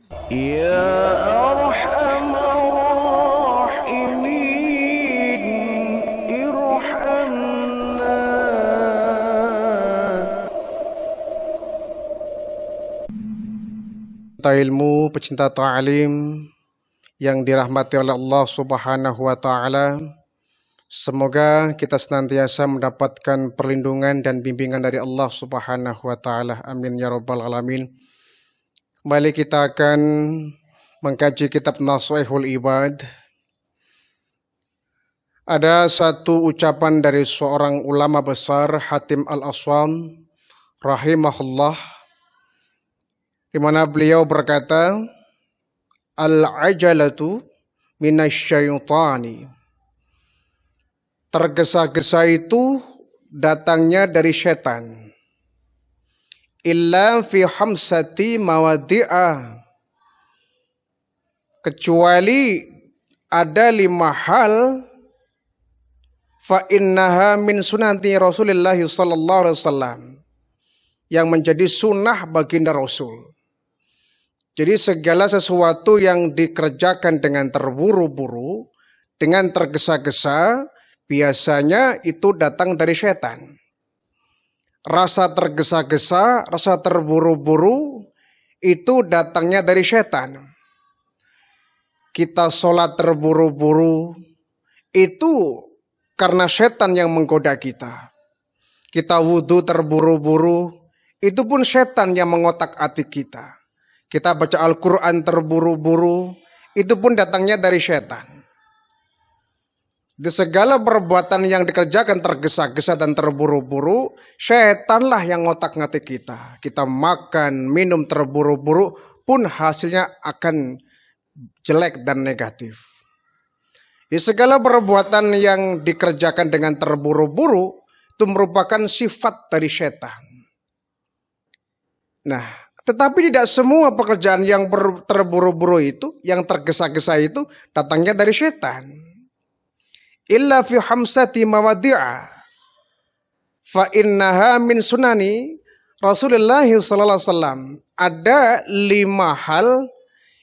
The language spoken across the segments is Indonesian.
Ya Arhamar Rahimin, irhamna. Ilmu, pecinta ta'lim yang dirahmati oleh Allah Subhanahu wa taala. Semoga kita senantiasa mendapatkan perlindungan dan bimbingan dari Allah Subhanahu wa taala. Amin ya rabbal alamin. Kembali kita akan mengkaji kitab Nashihul Ibad. Ada satu ucapan dari seorang ulama besar, Hatim Al-Aswam rahimahullah, di mana beliau berkata, al-ajalatu minasyaitani. Tergesa-gesa itu datangnya dari setan. Illa fi hamsati mawadi'ah. Kecuali ada 5 hal. Fa innaha min sunati Rasulullah sallallahu alaihi wasallam. Yang menjadi sunnah baginda Rasul. Jadi segala sesuatu yang dikerjakan dengan terburu-buru, dengan tergesa-gesa, biasanya itu datang dari setan. Rasa tergesa-gesa, rasa terburu-buru, itu datangnya dari setan. Kita sholat terburu-buru, itu karena setan yang menggoda kita. Kita wudhu terburu-buru, itu pun setan yang mengotak-atik kita. Kita baca Al-Quran terburu-buru, itu pun datangnya dari setan. Di segala perbuatan yang dikerjakan tergesa-gesa dan terburu-buru, setanlah yang ngotak-ngatik kita. Kita makan, minum terburu-buru pun hasilnya akan jelek dan negatif. Di segala perbuatan yang dikerjakan dengan terburu-buru, itu merupakan sifat dari setan. Nah, tetapi tidak semua pekerjaan yang terburu-buru itu, yang tergesa-gesa itu, datangnya dari setan. Illa fi hamsati mawadi'a fa innaha min sunani Rasulullah sallallahu alaihi wasallam. Ada 5 hal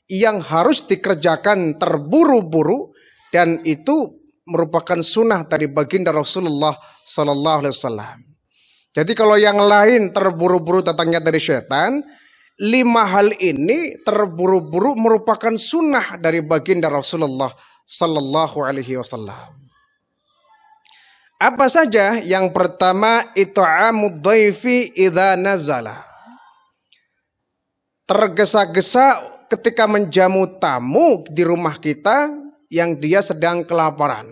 yang harus dikerjakan terburu-buru dan itu merupakan sunnah dari baginda Rasulullah sallallahu alaihi wasallam. Jadi kalau yang lain terburu-buru datangnya dari setan, 5 hal ini terburu-buru merupakan sunnah dari baginda Rasulullah sallallahu alaihi wasallam. Apa saja? Yang pertama, it'amud dhaifi idza nazala. Tergesa-gesa ketika menjamu tamu di rumah kita yang dia sedang kelaparan.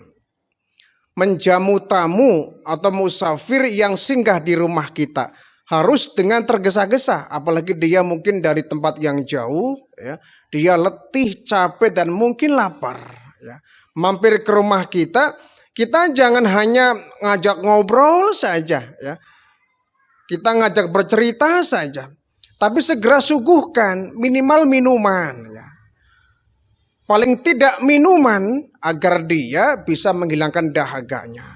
Menjamu tamu atau musafir yang singgah di rumah kita harus dengan tergesa-gesa, apalagi dia mungkin dari tempat yang jauh, ya. Dia letih, capek dan mungkin lapar, ya. Mampir ke rumah kita jangan hanya ngajak ngobrol saja, ya. Kita ngajak bercerita saja, tapi segera suguhkan minimal minuman, ya. Paling tidak minuman agar dia bisa menghilangkan dahaganya.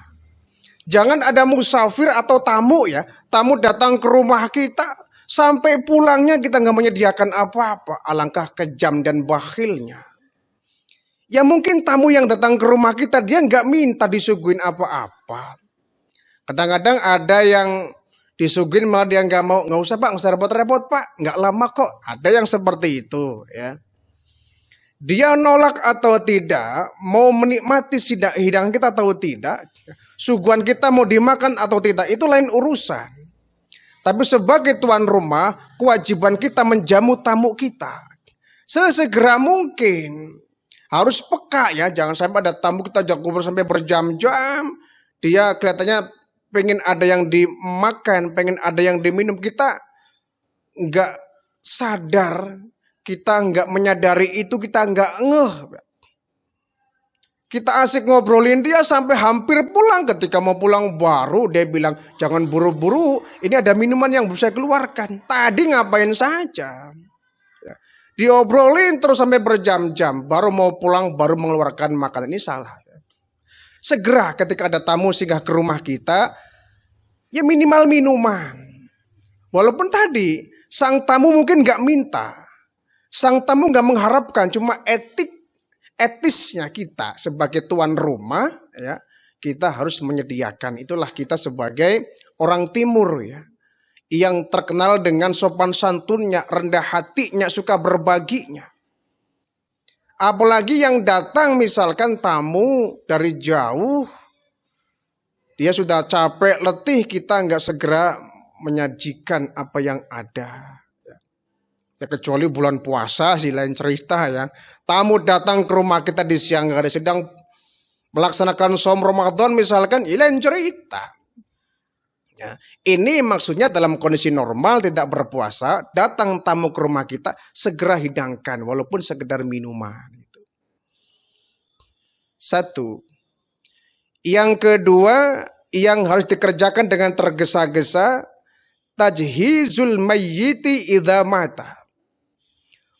Jangan ada musafir atau tamu, ya. Tamu datang ke rumah kita, sampai pulangnya kita nggak menyediakan apa-apa. Alangkah kejam dan bakhilnya. Ya mungkin tamu yang datang ke rumah kita dia nggak minta disuguhin apa-apa. Kadang-kadang ada yang disuguhin malah dia nggak mau, nggak usah pak, nggak usah repot-repot pak, nggak lama kok. Ada yang seperti itu, ya. Dia nolak atau tidak, mau menikmati hidangan kita atau tidak, suguhan kita mau dimakan atau tidak, itu lain urusan. Tapi sebagai tuan rumah, kewajiban kita menjamu tamu kita sesegera mungkin. Harus peka, ya, jangan sampai ada tamu kita ajak ngobrol sampai berjam-jam. Dia kelihatannya pengen ada yang dimakan, pengen ada yang diminum. Kita nggak sadar, kita nggak menyadari itu, kita nggak ngeh. Kita asik ngobrolin dia sampai hampir pulang. Ketika mau pulang baru dia bilang, jangan buru-buru, ini ada minuman yang bisa keluarkan. Tadi ngapain saja? Ya. Diobrolin terus sampai berjam-jam, baru mau pulang, baru mengeluarkan makanan. Ini salah. Segera ketika ada tamu singgah ke rumah kita, ya minimal minuman. Walaupun tadi sang tamu mungkin gak minta, Sang tamu nggak mengharapkan, cuma etisnya kita sebagai tuan rumah, ya, kita harus menyediakan. Itulah kita sebagai orang timur, ya, yang terkenal dengan sopan santunnya, rendah hatinya, suka berbaginya. Apalagi yang datang misalkan tamu dari jauh, dia sudah capek, letih, kita nggak segera menyajikan apa yang ada. Ya, kecuali bulan puasa sih lain cerita, ya. Tamu datang ke rumah kita di siang hari sedang melaksanakan saum Ramadan misalkan, ya lain cerita. Ya, ini maksudnya dalam kondisi normal tidak berpuasa, datang tamu ke rumah kita, segera hidangkan walaupun sekedar minuman. Satu. Yang kedua yang harus dikerjakan dengan tergesa-gesa, tajhizul mayyiti idza mata.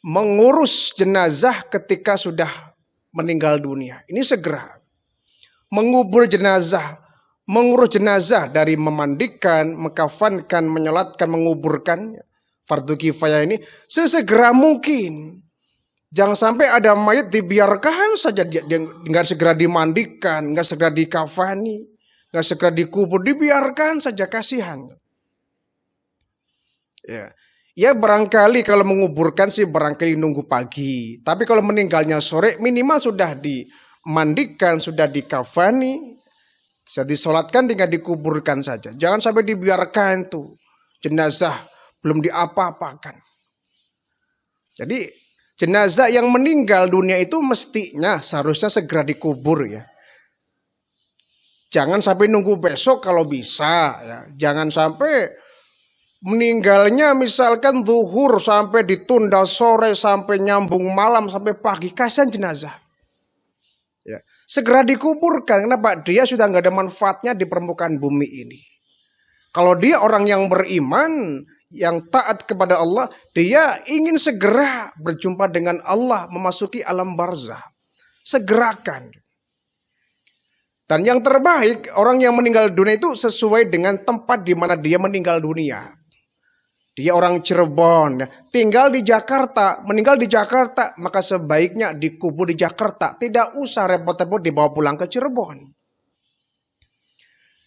Mengurus jenazah ketika sudah meninggal dunia. Ini segera. Mengubur jenazah, mengurus jenazah dari memandikan, mengkafankan, menyolatkan, menguburkan, fardu kifayah ini sesegera mungkin. Jangan sampai ada mayat dibiarkan saja, dia nggak segera dimandikan, nggak segera dikafani, nggak segera dikubur, dibiarkan saja, kasihan. Ya barangkali kalau menguburkan sih barangkali nunggu pagi. Tapi kalau meninggalnya sore, minimal sudah dimandikan, sudah dikafani, sudah disolatkan, tinggal dikuburkan saja. Jangan sampai dibiarkan tuh jenazah belum diapa-apakan. Jadi jenazah yang meninggal dunia itu mestinya seharusnya segera dikubur, ya. Jangan sampai nunggu besok kalau bisa, ya. Jangan sampai meninggalnya misalkan zuhur sampai ditunda sore, sampai nyambung malam, sampai pagi, kasihan jenazah. Ya. Segera dikuburkan, kenapa? Dia sudah nggak ada manfaatnya di permukaan bumi ini. Kalau dia orang yang beriman, yang taat kepada Allah, dia ingin segera berjumpa dengan Allah, memasuki alam barzah. Segerakan. Dan yang terbaik, orang yang meninggal dunia itu sesuai dengan tempat di mana dia meninggal dunia. Dia orang Cirebon, tinggal di Jakarta, meninggal di Jakarta, maka sebaiknya dikubur di Jakarta. Tidak usah repot-repot dibawa pulang ke Cirebon.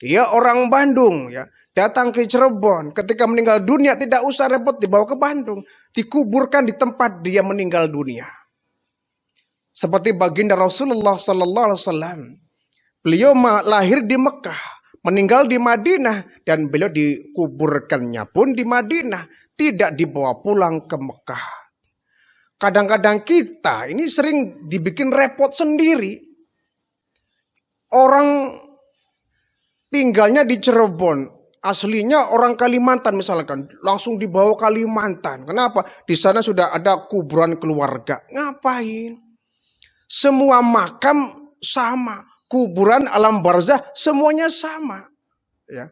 Dia orang Bandung, ya, datang ke Cirebon, ketika meninggal dunia tidak usah repot dibawa ke Bandung, dikuburkan di tempat dia meninggal dunia. Seperti baginda Rasulullah Sallallahu Alaihi Wasallam, beliau lahir di Mekah, meninggal di Madinah, dan beliau dikuburkannya pun di Madinah, tidak dibawa pulang ke Mekah. Kadang-kadang kita ini sering dibikin repot sendiri. Orang tinggalnya di Cirebon, aslinya orang Kalimantan misalkan, langsung dibawa Kalimantan. Kenapa? Di sana sudah ada kuburan keluarga. Ngapain? Semua makam sama. Kuburan alam barzah semuanya sama, ya.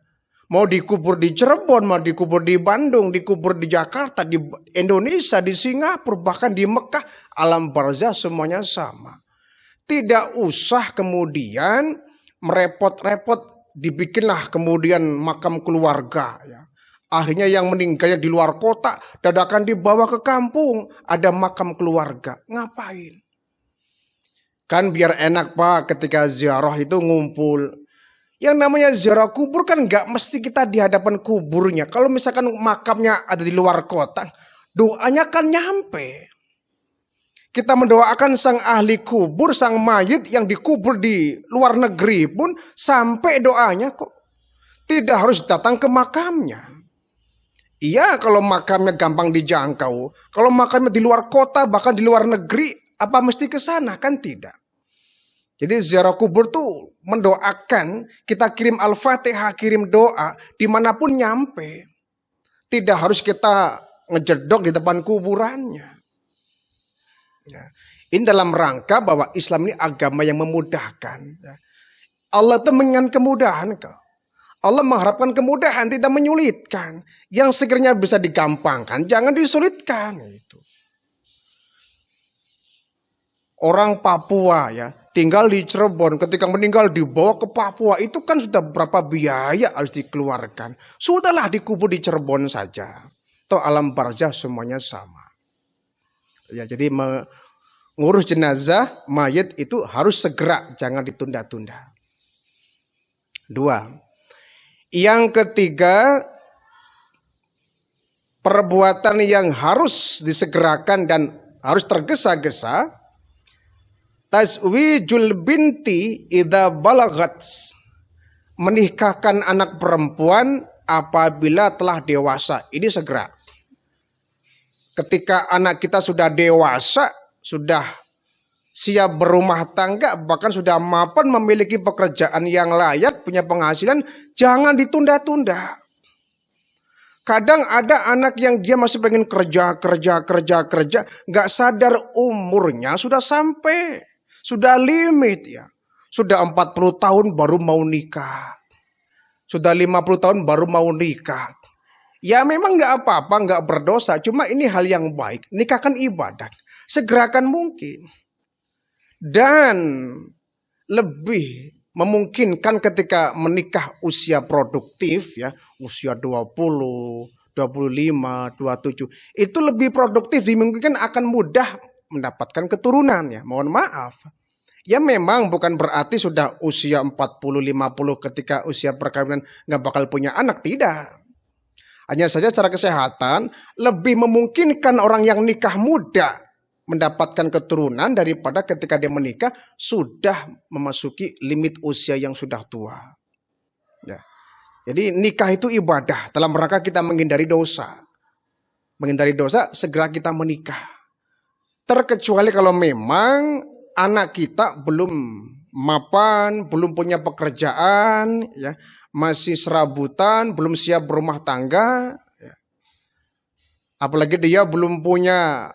Mau dikubur di Cirebon, mau dikubur di Bandung, dikubur di Jakarta, di Indonesia, di Singapura, bahkan di Mekah, alam barzah semuanya sama. Tidak usah kemudian merepot-repot dibikinlah kemudian makam keluarga, ya. Akhirnya yang meninggalnya di luar kota, dadakan dibawa ke kampung, ada makam keluarga. Ngapain? Kan biar enak, Pak, ketika ziarah itu ngumpul. Yang namanya ziarah kubur kan nggak mesti kita di hadapan kuburnya. Kalau misalkan makamnya ada di luar kota, doanya kan nyampe. Kita mendoakan sang ahli kubur, sang mayit yang dikubur di luar negeri pun sampai doanya kok. Tidak harus datang ke makamnya. Iya, kalau makamnya gampang dijangkau. Kalau makamnya di luar kota, bahkan di luar negeri, apa mesti ke sana? Kan tidak. Jadi ziarah kubur tuh mendoakan, kita kirim Al-Fatihah, kirim doa, dimanapun nyampe. Tidak harus kita ngejedok di depan kuburannya. Ya. Ini dalam rangka bahwa Islam ini agama yang memudahkan. Ya. Allah itu menginginkan kemudahan kok. Allah mengharapkan kemudahan, tidak menyulitkan. Yang sekiranya bisa digampangkan, jangan disulitkan. Itu. Orang Papua, ya, tinggal di Cirebon, ketika meninggal dibawa ke Papua, itu kan sudah berapa biaya harus dikeluarkan. Sudahlah dikubur di Cirebon saja. Toh alam barzah semuanya sama. ya. Jadi mengurus jenazah mayit itu harus segera, jangan ditunda-tunda. 2. Yang ketiga, perbuatan yang harus disegerakan dan harus tergesa-gesa, tazwijul binti idza balagat, menikahkan anak perempuan apabila telah dewasa. Ini segera. Ketika anak kita sudah dewasa, sudah siap berumah tangga, bahkan sudah mapan memiliki pekerjaan yang layak, punya penghasilan, jangan ditunda-tunda. Kadang ada anak yang dia masih pengen kerja, nggak sadar umurnya sudah sampai, sudah limit ya. Sudah 40 tahun baru mau nikah. Sudah 50 tahun baru mau nikah. Ya memang nggak apa-apa, nggak berdosa, cuma ini hal yang baik. Nikahkan ibadah, segerakan mungkin. Dan lebih memungkinkan ketika menikah usia produktif ya, usia 20, 25, 27, itu lebih produktif, dimungkinkan akan mudah mendapatkan keturunan ya. Mohon maaf. Ya memang bukan berarti sudah usia 40, 50 ketika usia perkawinan nggak bakal punya anak, tidak. Hanya saja secara kesehatan lebih memungkinkan orang yang nikah muda mendapatkan keturunan daripada ketika dia menikah sudah memasuki limit usia yang sudah tua. Ya. Jadi nikah itu ibadah dalam rangka kita menghindari dosa. Menghindari dosa, segera kita menikah. Terkecuali kalau memang anak kita belum mapan, belum punya pekerjaan, ya, masih serabutan, belum siap berumah tangga, ya. Apalagi dia belum punya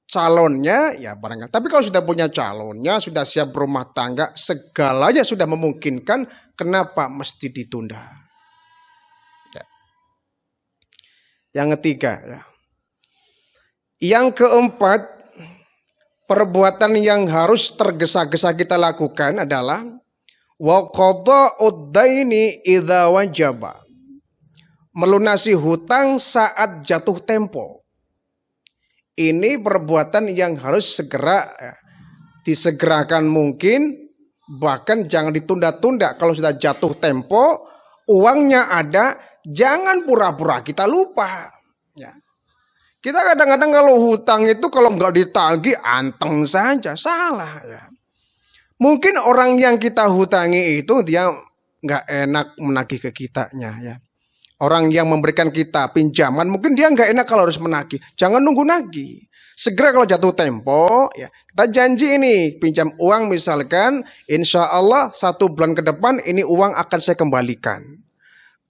calonnya, ya barangkali. Tapi kalau sudah punya calonnya, sudah siap berumah tangga, segalanya sudah memungkinkan, kenapa mesti ditunda? Ya. Yang ketiga, ya. Yang keempat, perbuatan yang harus tergesa-gesa kita lakukan adalah wa qada'ud daini idza wajaba, melunasi hutang saat jatuh tempo. Ini perbuatan yang harus segera disegerakan mungkin, bahkan jangan ditunda-tunda. Kalau sudah jatuh tempo, uangnya ada, jangan pura-pura kita lupa. Ya. Kita kadang-kadang kalau hutang itu kalau nggak ditagih anteng saja, salah ya. Mungkin orang yang kita hutangi itu dia nggak enak menagih ke kitanya ya. Orang yang memberikan kita pinjaman mungkin dia nggak enak kalau harus menagih. Jangan nunggu nagih. Segera kalau jatuh tempo, ya kita janji ini pinjam uang misalkan, insya Allah 1 bulan ke depan ini uang akan saya kembalikan.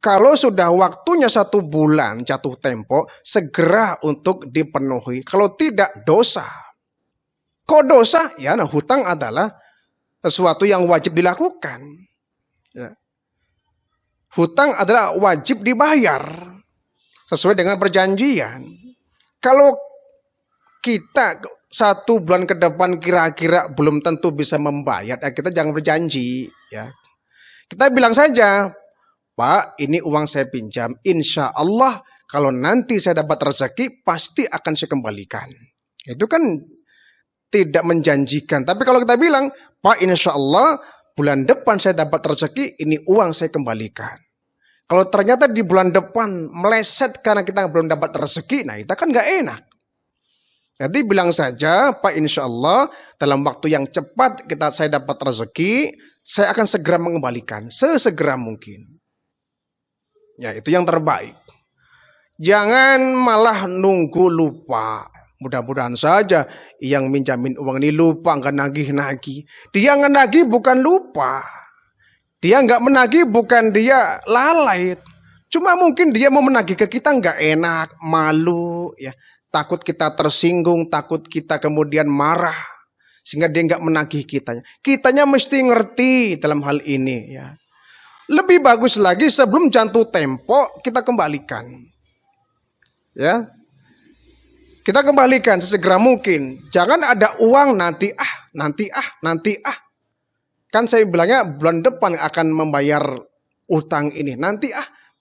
Kalau sudah waktunya 1 bulan jatuh tempo, segera untuk dipenuhi. Kalau tidak, dosa. Kok dosa? Ya, nah, hutang adalah sesuatu yang wajib dilakukan. Ya. Hutang adalah wajib dibayar sesuai dengan perjanjian. Kalau kita 1 bulan ke depan kira-kira belum tentu bisa membayar, ya kita jangan berjanji. Ya. Kita bilang saja, Pak, ini uang saya pinjam. Insya Allah kalau nanti saya dapat rezeki pasti akan saya kembalikan. Itu kan tidak menjanjikan. Tapi kalau kita bilang, Pak, insya Allah bulan depan saya dapat rezeki, ini uang saya kembalikan. Kalau ternyata di bulan depan meleset karena kita belum dapat rezeki, nah kita kan nggak enak. Jadi bilang saja, Pak, insya Allah dalam waktu yang cepat saya dapat rezeki, saya akan segera mengembalikan, sesegera mungkin. Ya, itu yang terbaik. Jangan malah nunggu lupa. Mudah-mudahan saja yang minjamin uang ini lupa, nggak nagih-nagih. Dia nggak nagih bukan lupa. Dia nggak menagih bukan dia lalai. Cuma mungkin dia mau menagih ke kita nggak enak, malu, ya. Takut kita tersinggung, takut kita kemudian marah. Sehingga dia nggak menagih kitanya. Kitanya mesti ngerti dalam hal ini, ya. Lebih bagus lagi sebelum jatuh tempo kita kembalikan. Ya. Kita kembalikan sesegera mungkin. Jangan ada uang nanti. Kan saya bilangnya bulan depan akan membayar utang ini. Nanti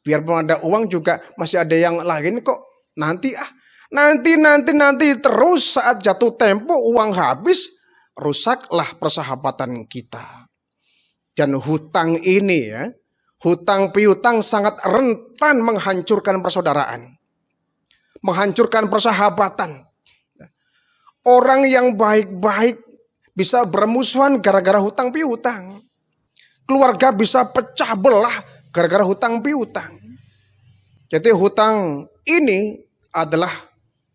biar ada uang juga masih ada yang lain kok. Nanti Nanti terus saat jatuh tempo uang habis, rusaklah persahabatan kita. Dan hutang ini ya, hutang piutang sangat rentan menghancurkan persaudaraan. Menghancurkan persahabatan. Orang yang baik-baik bisa bermusuhan gara-gara hutang piutang. Keluarga bisa pecah belah gara-gara hutang piutang. Jadi hutang ini adalah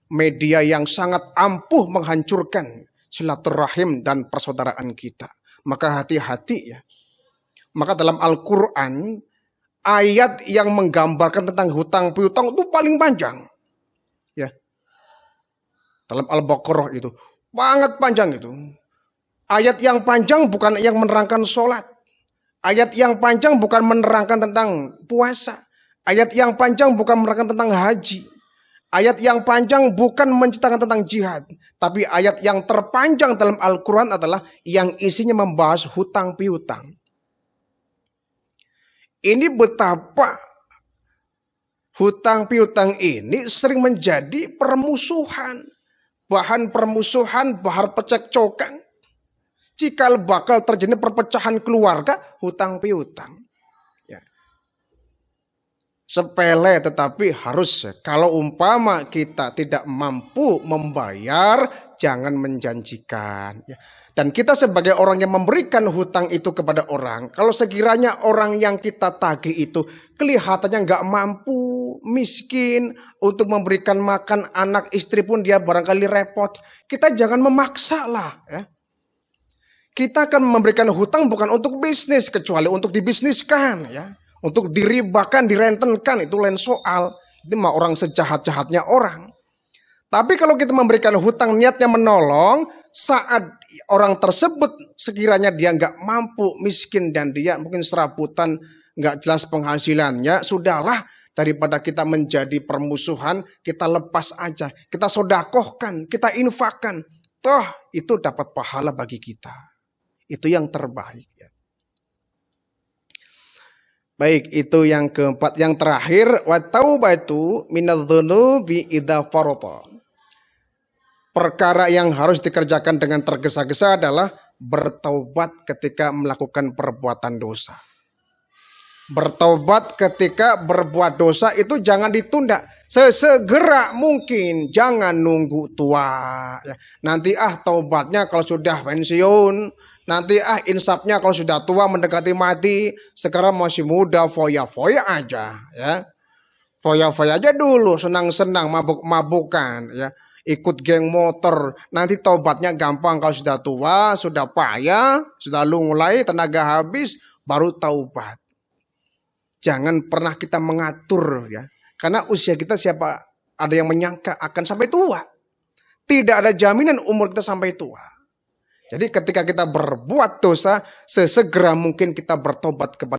media yang sangat ampuh menghancurkan silaturahim dan persaudaraan kita. Maka hati-hati ya. Maka dalam Al-Quran, ayat yang menggambarkan tentang hutang piutang itu paling panjang. Ya. Dalam Al-Baqarah itu. Sangat panjang itu. Ayat yang panjang bukan yang menerangkan sholat. Ayat yang panjang bukan menerangkan tentang puasa. Ayat yang panjang bukan menerangkan tentang haji. Ayat yang panjang bukan menceritakan tentang jihad. Tapi ayat yang terpanjang dalam Al-Quran adalah yang isinya membahas hutang piutang. Ini betapa hutang piutang ini sering menjadi permusuhan. Bahan permusuhan, bahan percekcokan. Jika bakal terjadi perpecahan keluarga, hutang piutang. Sepele tetapi harus, kalau umpama kita tidak mampu membayar, jangan menjanjikan. Dan kita sebagai orang yang memberikan hutang itu kepada orang, kalau sekiranya orang yang kita tagih itu kelihatannya nggak mampu, miskin, untuk memberikan makan anak istri pun dia barangkali repot, kita jangan memaksa lah ya. Kita akan memberikan hutang bukan untuk bisnis, kecuali untuk dibisniskan ya. Untuk diribakan, direntenkan, itu lain soal. Itu mah orang sejahat-jahatnya orang. Tapi kalau kita memberikan hutang niatnya menolong, saat orang tersebut sekiranya dia nggak mampu, miskin, dan dia mungkin serabutan, nggak jelas penghasilannya, sudahlah, daripada kita menjadi permusuhan, kita lepas aja. Kita sodakohkan, kita infakkan. Toh itu dapat pahala bagi kita. Itu yang terbaik ya. Baik, itu yang keempat. Yang terakhir, wa taubatu minadz-dzunubi idza farata. Perkara yang harus dikerjakan dengan tergesa-gesa adalah bertaubat ketika melakukan perbuatan dosa. Bertaubat ketika berbuat dosa itu jangan ditunda. Sesegera mungkin, jangan nunggu tua. Nanti taubatnya kalau sudah pensiun. Nanti insafnya kalau sudah tua mendekati mati. Sekarang masih muda, foya-foya aja ya. Foya-foya aja dulu, senang-senang, mabuk-mabukan ya. Ikut geng motor. Nanti taubatnya gampang kalau sudah tua, sudah payah, sudah lunglai, tenaga habis, baru taubat. Jangan pernah kita mengatur ya. Karena usia kita siapa ada yang menyangka akan sampai tua. Tidak ada jaminan umur kita sampai tua. Jadi ketika kita berbuat dosa, sesegera mungkin kita bertobat kepada